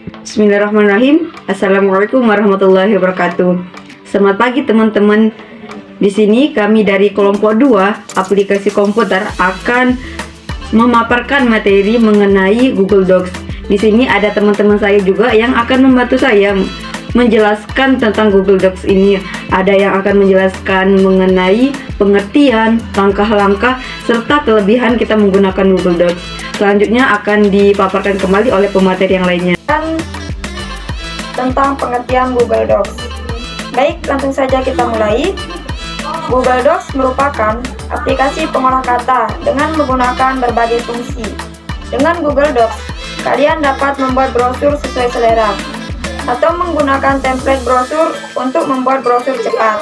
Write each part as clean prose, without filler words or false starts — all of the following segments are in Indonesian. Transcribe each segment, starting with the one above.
Bismillahirrahmanirrahim. Assalamualaikum warahmatullahi wabarakatuh. Selamat pagi teman-teman. Di sini kami dari kelompok 2 aplikasi komputer akan memaparkan materi mengenai Google Docs. Di sini ada teman-teman saya juga yang akan membantu saya menjelaskan tentang Google Docs ini. Ada yang akan menjelaskan mengenai pengertian, langkah-langkah, serta kelebihan kita menggunakan Google Docs. Selanjutnya akan dipaparkan kembali oleh pemateri yang lainnya. Tentang pengertian Google Docs. Baik, langsung saja kita mulai. Google Docs merupakan aplikasi pengolah kata dengan menggunakan berbagai fungsi. Dengan Google Docs, kalian dapat membuat brosur sesuai selera atau menggunakan template brosur untuk membuat brosur cepat.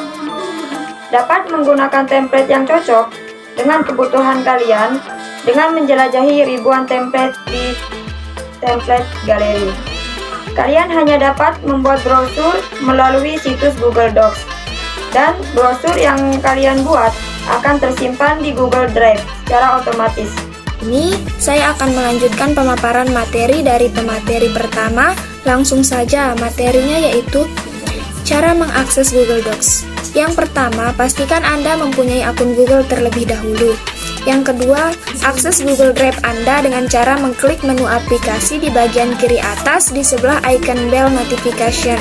Dapat menggunakan template yang cocok dengan kebutuhan kalian dengan menjelajahi ribuan template di template galeri. Kalian hanya dapat membuat brosur melalui situs Google Docs, dan brosur yang kalian buat akan tersimpan di Google Drive secara otomatis. Ini saya akan melanjutkan pemaparan materi dari pemateri pertama. Langsung saja, materinya yaitu cara mengakses Google Docs. Yang pertama, pastikan Anda mempunyai akun Google terlebih dahulu. Yang kedua, akses Google Drive Anda dengan cara mengklik menu aplikasi di bagian kiri atas di sebelah icon bell notification,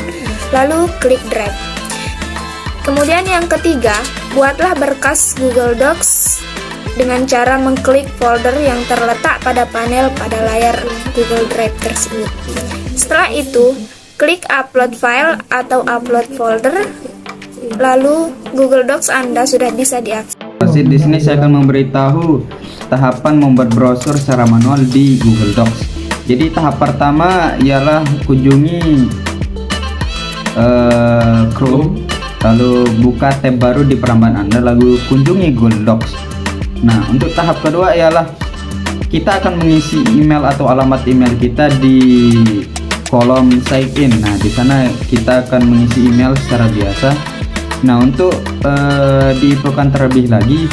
lalu klik Drive. Kemudian yang ketiga, buatlah berkas Google Docs dengan cara mengklik folder yang terletak pada panel pada layar Google Drive tersebut. Setelah itu, klik upload file atau upload folder, lalu Google Docs Anda sudah bisa diakses. Di sini saya akan memberitahu tahapan membuat brosur secara manual di Google Docs. Jadi tahap pertama ialah kunjungi Chrome, lalu buka tab baru di perambahan Anda, lalu kunjungi Google Docs. Nah, untuk tahap kedua ialah kita akan mengisi email atau alamat email kita di kolom sign in. Nah, di sana kita akan mengisi email secara biasa. Nah, untuk diinfokan terlebih lagi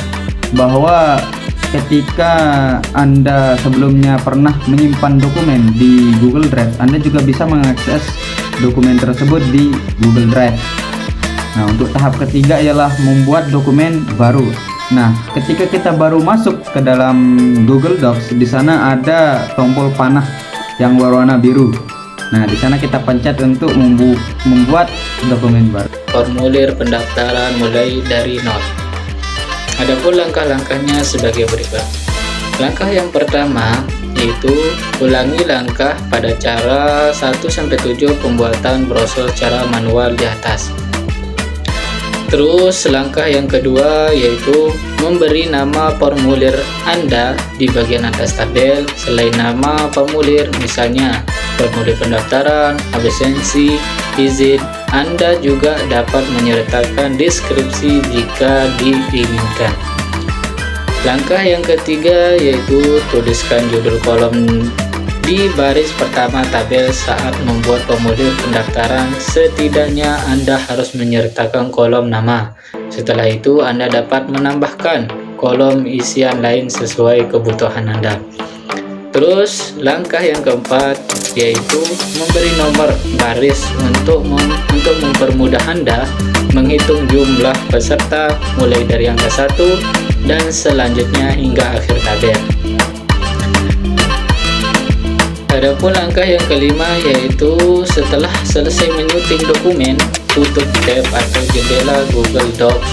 bahwa ketika Anda sebelumnya pernah menyimpan dokumen di Google Drive, Anda juga bisa mengakses dokumen tersebut di Google Drive. Nah, untuk tahap ketiga ialah membuat dokumen baru. Nah, ketika kita baru masuk ke dalam Google Docs, di sana ada tombol panah yang berwarna biru. Nah, di sana kita pencet untuk membuat dokumen baru. Formulir pendaftaran mulai dari nol. Adapun langkah-langkahnya sebagai berikut. Langkah yang pertama yaitu ulangi langkah pada cara 1-7 pembuatan brosur secara manual di atas. Terus langkah yang kedua yaitu memberi nama formulir Anda di bagian atas tabel selain nama formulir, misalnya formulir pendaftaran, absensi, izin. Anda juga dapat menyertakan deskripsi jika diinginkan. Langkah yang ketiga yaitu tuliskan judul kolom di baris pertama tabel saat membuat formulir pendaftaran. Setidaknya Anda harus menyertakan kolom nama. Setelah itu Anda dapat menambahkan kolom isian lain sesuai kebutuhan Anda. Terus langkah yang keempat yaitu memberi nomor baris untuk mempermudah Anda menghitung jumlah peserta mulai dari angka 1 dan selanjutnya hingga akhir tabel. Adapun langkah yang kelima yaitu setelah selesai menyuting dokumen, tutup tab atau jendela Google Docs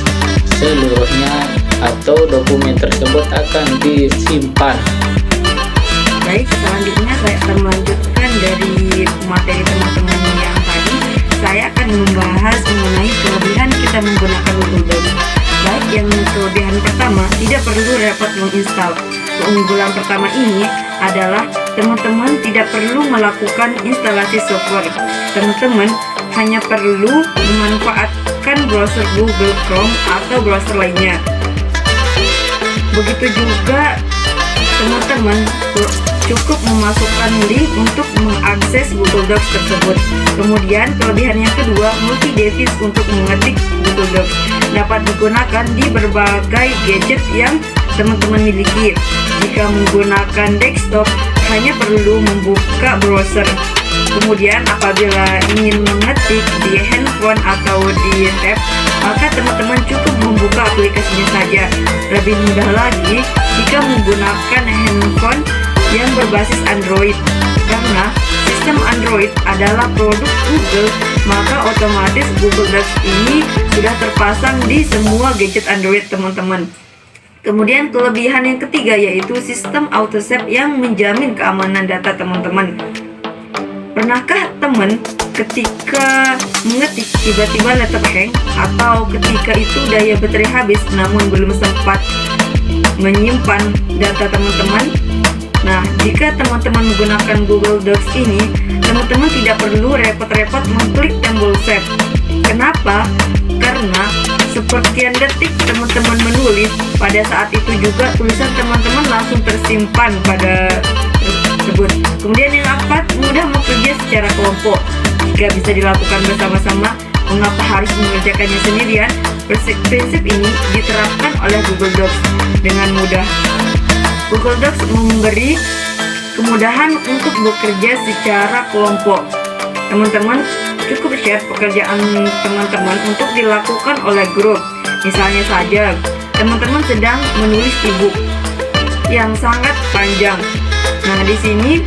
seluruhnya atau dokumen tersebut akan disimpan. Baik, selanjutnya saya akan melanjutkan dari materi teman-teman yang tadi. Saya akan membahas mengenai kelebihan kita menggunakan Google Docs. Baik, yang kelebihan pertama, tidak perlu repot menginstal. Keunggulan pertama ini adalah teman-teman tidak perlu melakukan instalasi software. Teman-teman hanya perlu memanfaatkan browser Google Chrome atau browser lainnya. Begitu juga teman-teman cukup memasukkan link untuk mengakses Google Docs tersebut. Kemudian kelebihan yang kedua, multi device untuk mengetik Google Docs dapat digunakan di berbagai gadget yang teman-teman miliki. Jika menggunakan desktop, hanya perlu membuka browser Kemudian apabila ingin mengetik di handphone atau di tab, maka teman-teman cukup membuka aplikasinya saja. Lebih mudah lagi jika menggunakan handphone yang berbasis Android. Karena sistem Android adalah produk Google, maka otomatis Google Docs ini sudah terpasang di semua gadget Android teman-teman. Kemudian kelebihan yang ketiga yaitu sistem autosave yang menjamin keamanan data teman-teman. Pernahkah teman ketika mengetik tiba-tiba laptop hang, atau ketika itu daya baterai habis namun belum sempat menyimpan data teman-teman? Nah, jika teman-teman menggunakan Google Docs ini, teman-teman tidak perlu repot-repot mengklik tombol save. Kenapa? Karena sepertian detik teman-teman menulis, pada saat itu juga tulisan teman-teman langsung tersimpan pada tersebut. Kemudian yang keempat, mudah bekerja secara kelompok. Jika bisa dilakukan bersama-sama, mengapa harus mengerjakannya sendirian? Prinsip ini diterapkan oleh Google Docs dengan mudah. Google Docs memberi kemudahan untuk bekerja secara kelompok. Teman-teman cukup share pekerjaan teman-teman untuk dilakukan oleh grup. Misalnya saja, teman-teman sedang menulis e-book yang sangat panjang. Nah, di sini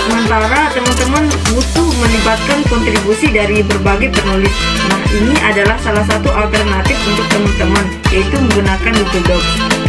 sementara teman-teman butuh melibatkan kontribusi dari berbagai penulis. Nah, ini adalah salah satu alternatif untuk teman-teman, yaitu menggunakan Google Docs.